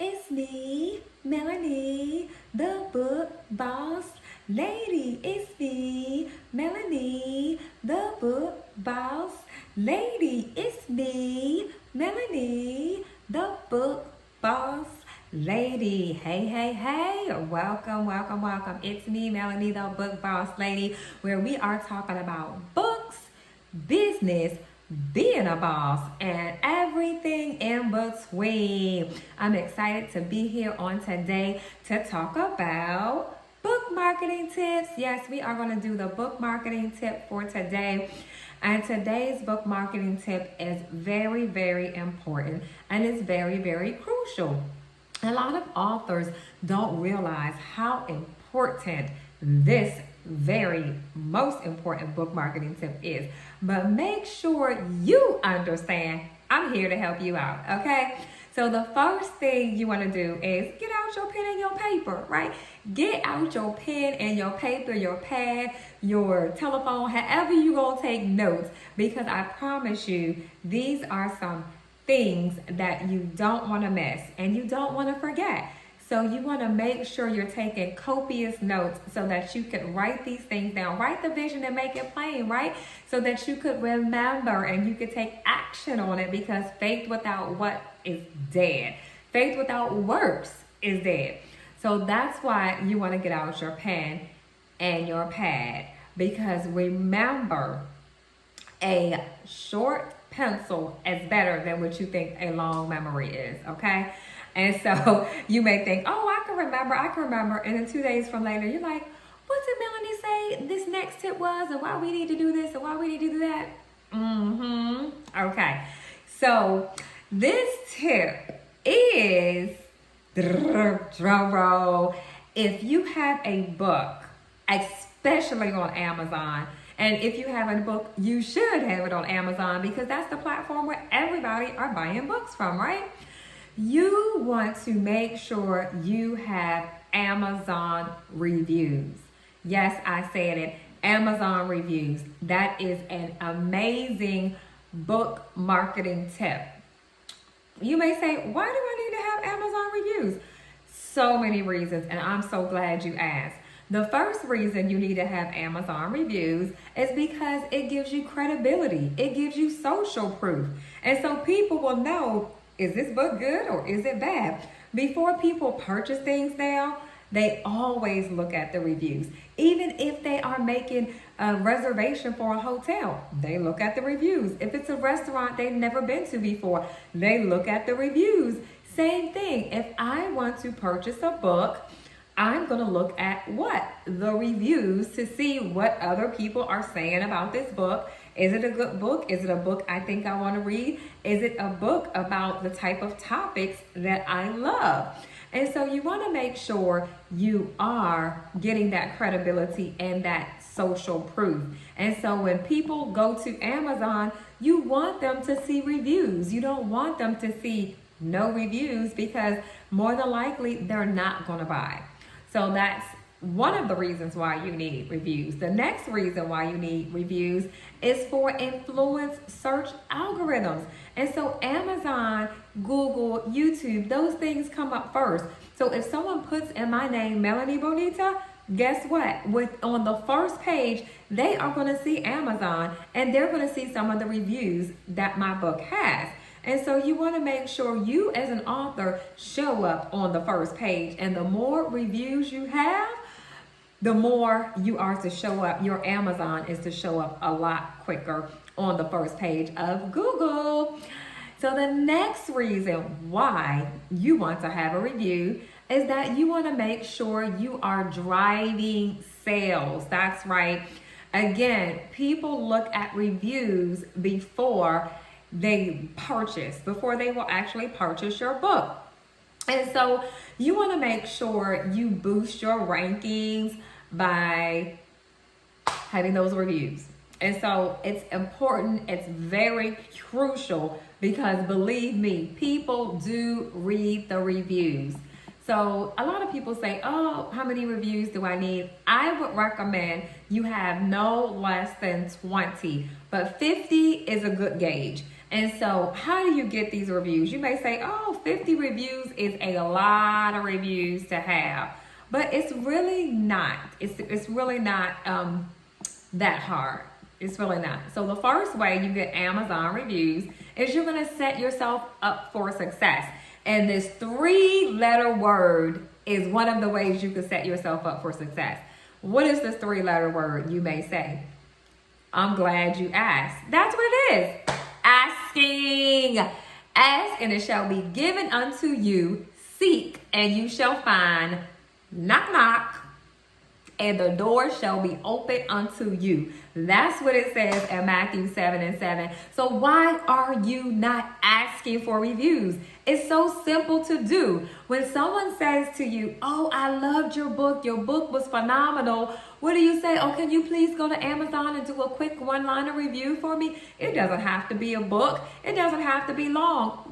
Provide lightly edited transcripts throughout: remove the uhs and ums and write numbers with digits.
It's me, Melanie, the book boss lady. It's me, Melanie, the book boss lady. It's me, Melanie, the book boss lady. Hey, hey, hey. Welcome, welcome, welcome. It's me, Melanie, the book boss lady, where we are talking about books, business, being a boss, and everything in between. I'm excited to be here on today to talk about book marketing tips. Yes, we are going to do the book marketing tip for today. And today's book marketing tip is very, very important and it's very, very crucial. A lot of authors don't realize how important this very most important book marketing tip is. But make sure you understand I'm here to help you out, okay? So the first thing you want to do is get out your pen and your paper, right? Get out your pen and your paper, your pad, your telephone, however you gonna take notes, because I promise you these are some things that you don't want to miss and you don't want to forget. So you want to make sure you're taking copious notes so that you can write these things down. Write the vision and make it plain, right? So that you could remember and you could take action on it, because faith without what is dead. Faith without works is dead. So that's why you want to get out your pen and your pad, because remember, a short pencil is better than what you think a long memory is, okay? And so you may think, oh, I can remember. And then 2 days from later, you're like, what did Melanie say this next tip was, and why we need to do this and why we need to do that? Okay. So this tip is, drum roll, if you have a book, especially on Amazon, and if you have a book, you should have it on Amazon, because that's the platform where everybody are buying books from, right? You want to make sure you have Amazon reviews. Yes, I said it, Amazon reviews. That is an amazing book marketing tip. You may say, why do I need to have Amazon reviews? So many reasons, and I'm so glad you asked. The first reason you need to have Amazon reviews is because it gives you credibility. It gives you social proof. And so people will know, is this book good or is it bad? Before people purchase things now, they always look at the reviews. Even if they are making a reservation for a hotel, they look at the reviews. If it's a restaurant they've never been to before, they look at the reviews. Same thing. If I want to purchase a book, I'm going to look at what? The reviews, to see what other people are saying about this book. Is it a good book? Is it a book I think I want to read? Is it a book about the type of topics that I love? And so you want to make sure you are getting that credibility and that social proof. And so when people go to Amazon, you want them to see reviews. You don't want them to see no reviews, because more than likely they're not going to buy. So that's one of the reasons why you need reviews. The next reason why you need reviews is for influence search algorithms. And so Amazon, Google, YouTube, those things come up first. So if someone puts in my name, Melanie Bonita, guess what? On the first page, they are going to see Amazon, and they're going to see some of the reviews that my book has. And so you want to make sure you as an author show up on the first page. And the more reviews you have, the more you are to show up. Your Amazon is to show up a lot quicker on the first page of Google. So the next reason why you want to have a review is that you want to make sure you are driving sales. That's right. Again, people look at reviews before they will actually purchase your book. And so you want to make sure you boost your rankings by having those reviews. And so it's important, it's very crucial, because believe me, people do read the reviews. So a lot of people say, oh, how many reviews do I need? I would recommend you have no less than 20, but 50 is a good gauge. And so how do you get these reviews? You may say, oh, 50 reviews is a lot of reviews to have. But it's really not. It's really not that hard. It's really not. So the first way you get Amazon reviews is you're going to set yourself up for success. And this 3-letter word is one of the ways you can set yourself up for success. What is this 3-letter word, you may say? I'm glad you asked. That's what it is. Asking. Ask and it shall be given unto you. Seek and you shall find. Knock, knock. And the door shall be open unto you. That's what it says in Matthew 7:7. So why are you not asking for reviews? It's so simple to do. When someone says to you, oh, I loved your book was phenomenal. What do you say? Oh, can you please go to Amazon and do a quick 1-liner review for me? It doesn't have to be a book. It doesn't have to be long.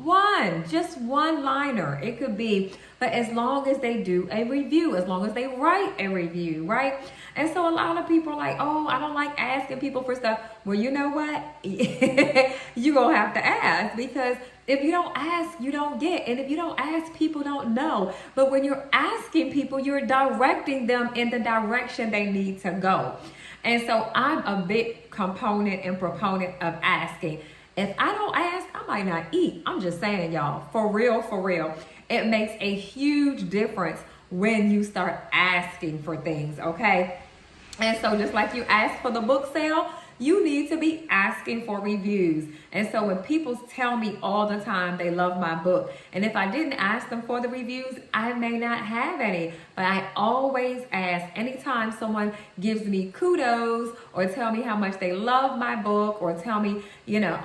Just 1-liner. It could be, but as long as they do a review, as long as they write a review, right? And so a lot of people are like, oh, I don't like asking people for stuff. Well, you know what? You're going to have to ask, because if you don't ask, you don't get. And if you don't ask, people don't know. But when you're asking people, you're directing them in the direction they need to go. And so I'm a big component and proponent of asking. If I don't ask, I might not eat. I'm just saying, y'all, for real, for real. It makes a huge difference when you start asking for things, okay? And so just like you ask for the book sale, you need to be asking for reviews. And so when people tell me all the time they love my book, and if I didn't ask them for the reviews, I may not have any. But I always ask. Anytime someone gives me kudos or tell me how much they love my book, or tell me,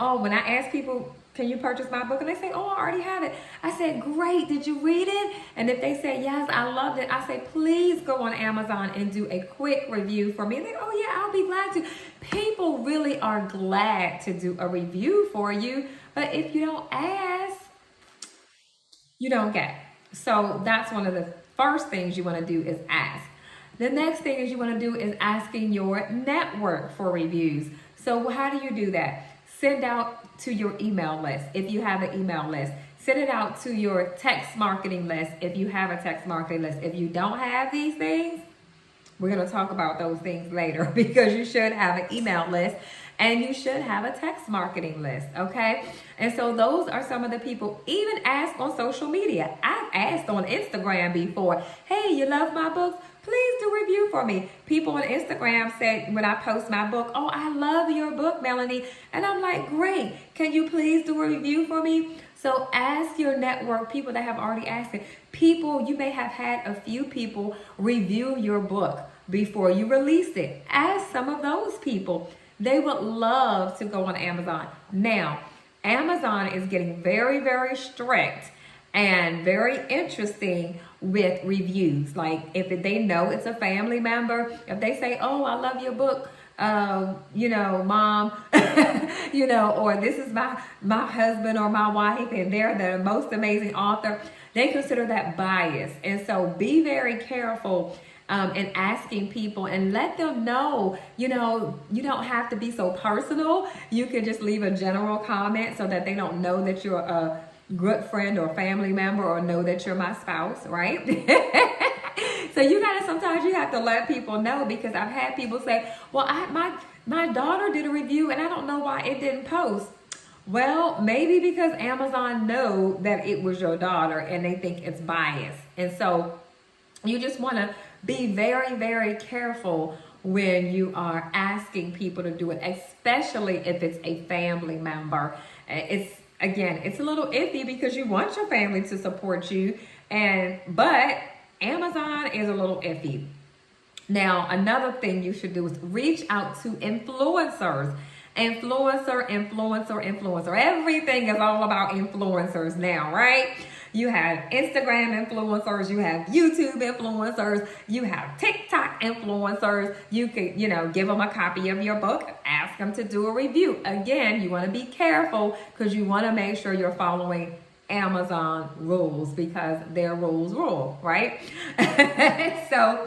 oh, when I ask people, can you purchase my book? And they say, oh, I already have it. I said, great. Did you read it? And if they say, yes, I loved it, I say, please go on Amazon and do a quick review for me. And they, oh, yeah, I'll be glad to. People really are glad to do a review for you. But if you don't ask, you don't get. So that's one of the first things you want to do is ask. The next thing is you want to do is asking your network for reviews. So how do you do that? Send out to your email list if you have an email list. Send it out to your text marketing list if you have a text marketing list. If you don't have these things, we're going to talk about those things later, because you should have an email list and you should have a text marketing list, okay? And so those are some of the people. Even ask on social media. I've asked on Instagram before, hey, you love my books? Please do a review for me. People on Instagram said when I post my book, oh, I love your book, Melanie. And I'm like, great. Can you please do a review for me? So ask your network, people that have already asked it. People, you may have had a few people review your book before you release it. Ask some of those people. They would love to go on Amazon. Now, Amazon is getting very, very strict and very interesting with reviews. Like if they know it's a family member, if they say, oh, I love your book, mom, or this is my husband or my wife, and they're the most amazing author, they consider that bias. And so be very careful in asking people, and let them know, you don't have to be so personal. You can just leave a general comment so that they don't know that you're a good friend or family member, or know that you're my spouse, right? So sometimes you have to let people know, because I've had people say, well, my daughter did a review and I don't know why it didn't post. Well, maybe because Amazon know that it was your daughter and they think it's biased. And so you just want to be very, very careful when you are asking people to do it, especially if it's a family member. It's a little iffy because you want your family to support you, but Amazon is a little iffy. Now, another thing you should do is reach out to influencers. Influencer. Everything is all about influencers now, right? You have Instagram influencers, you have YouTube influencers, you have TikTok influencers. You could, give them a copy of your book, ask them to do a review. Again, you want to be careful because you want to make sure you're following Amazon rules, because their rules rule, right? So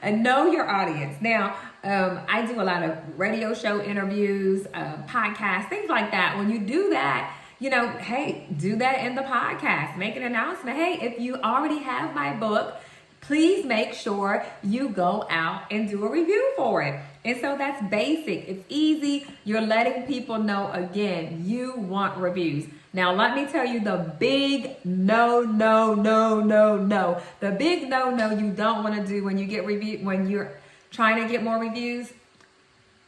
know your audience. Now, I do a lot of radio show interviews, podcasts, things like that. When you do that, hey, do that in the podcast. Make an announcement. Hey, if you already have my book, please make sure you go out and do a review for it. And so that's basic. It's easy. You're letting people know, again, you want reviews. Now, let me tell you the big no. The big no you don't want to do when you get when you're trying to get more reviews.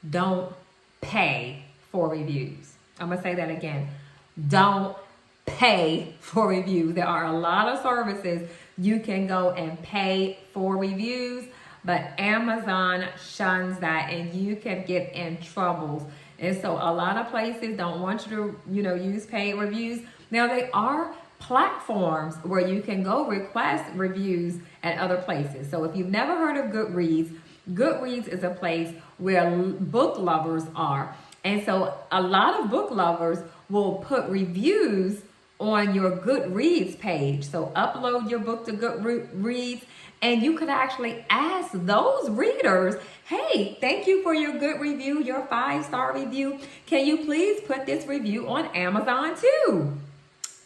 Don't pay for reviews. I'm going to say that again. Don't pay for reviews. There are a lot of services you can go and pay for reviews, but Amazon shuns that and you can get in troubles. And so a lot of places don't want you to, use paid reviews. Now, there are platforms where you can go request reviews at other places. So if you've never heard of Goodreads, Goodreads is a place where book lovers are. And so a lot of book lovers will put reviews on your Goodreads page. So upload your book to Goodreads, and you could actually ask those readers, hey, thank you for your good review, your 5-star review. Can you please put this review on Amazon too?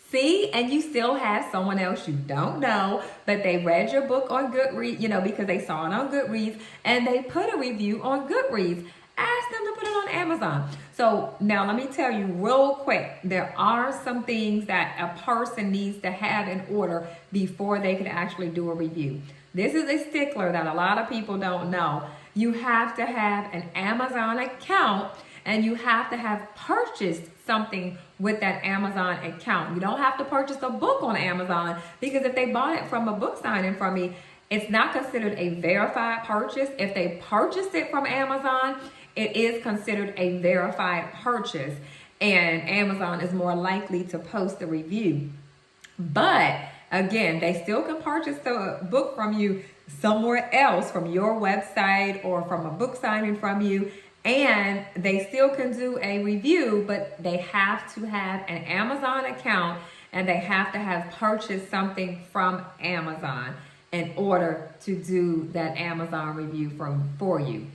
See, and you still have someone else you don't know, but they read your book on Goodreads, because they saw it on Goodreads, and they put a review on Goodreads. Ask them to put it on Amazon. So now let me tell you real quick, there are some things that a person needs to have in order before they can actually do a review. This is a stickler that a lot of people don't know. You have to have an Amazon account, and you have to have purchased something with that Amazon account. You don't have to purchase a book on Amazon, because if they bought it from a book signing from me, it's not considered a verified purchase. If they purchased it from Amazon, it is considered a verified purchase, and Amazon is more likely to post a review. But again, they still can purchase the book from you somewhere else, from your website or from a book signing from you, and they still can do a review, but they have to have an Amazon account, and they have to have purchased something from Amazon in order to do that Amazon review for you.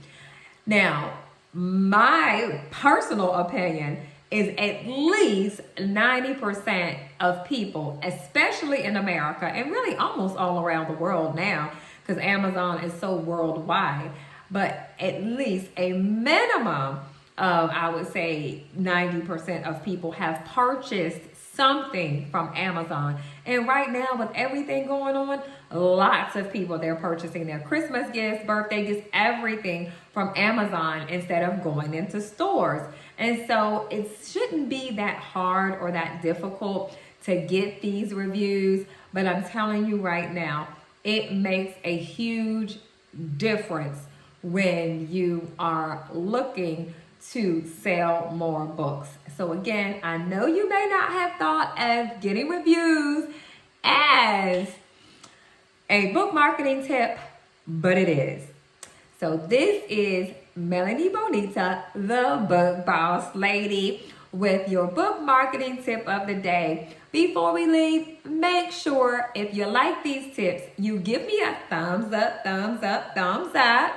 Now, my personal opinion is at least 90% of people, especially in America, and really almost all around the world now, because Amazon is so worldwide, but at least a minimum of, I would say, 90% of people have purchased something from Amazon. And right now, with everything going on, lots of people, they're purchasing their Christmas gifts, birthday gifts, everything from Amazon instead of going into stores. And so it shouldn't be that hard or that difficult to get these reviews, but I'm telling you right now, it makes a huge difference when you are looking to sell more books. So again, I know you may not have thought of getting reviews as a book marketing tip, but it is. So this is Melanie Bonita, the Book Boss Lady, with your book marketing tip of the day. Before we leave, make sure if you like these tips, you give me a thumbs up,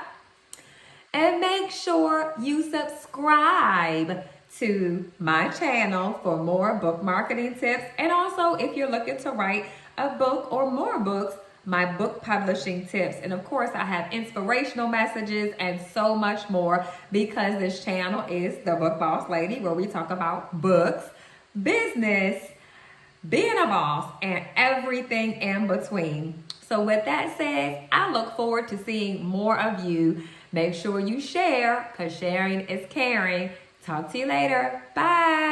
and make sure you subscribe to my channel for more book marketing tips. And also, if you're looking to write a book or more books, my book publishing tips. And of course, I have inspirational messages and so much more, because this channel is the Book Boss Lady, where we talk about books, business, being a boss, and everything in between. So with that said, I look forward to seeing more of you. Make sure you share, because sharing is caring. Talk to you later. Bye.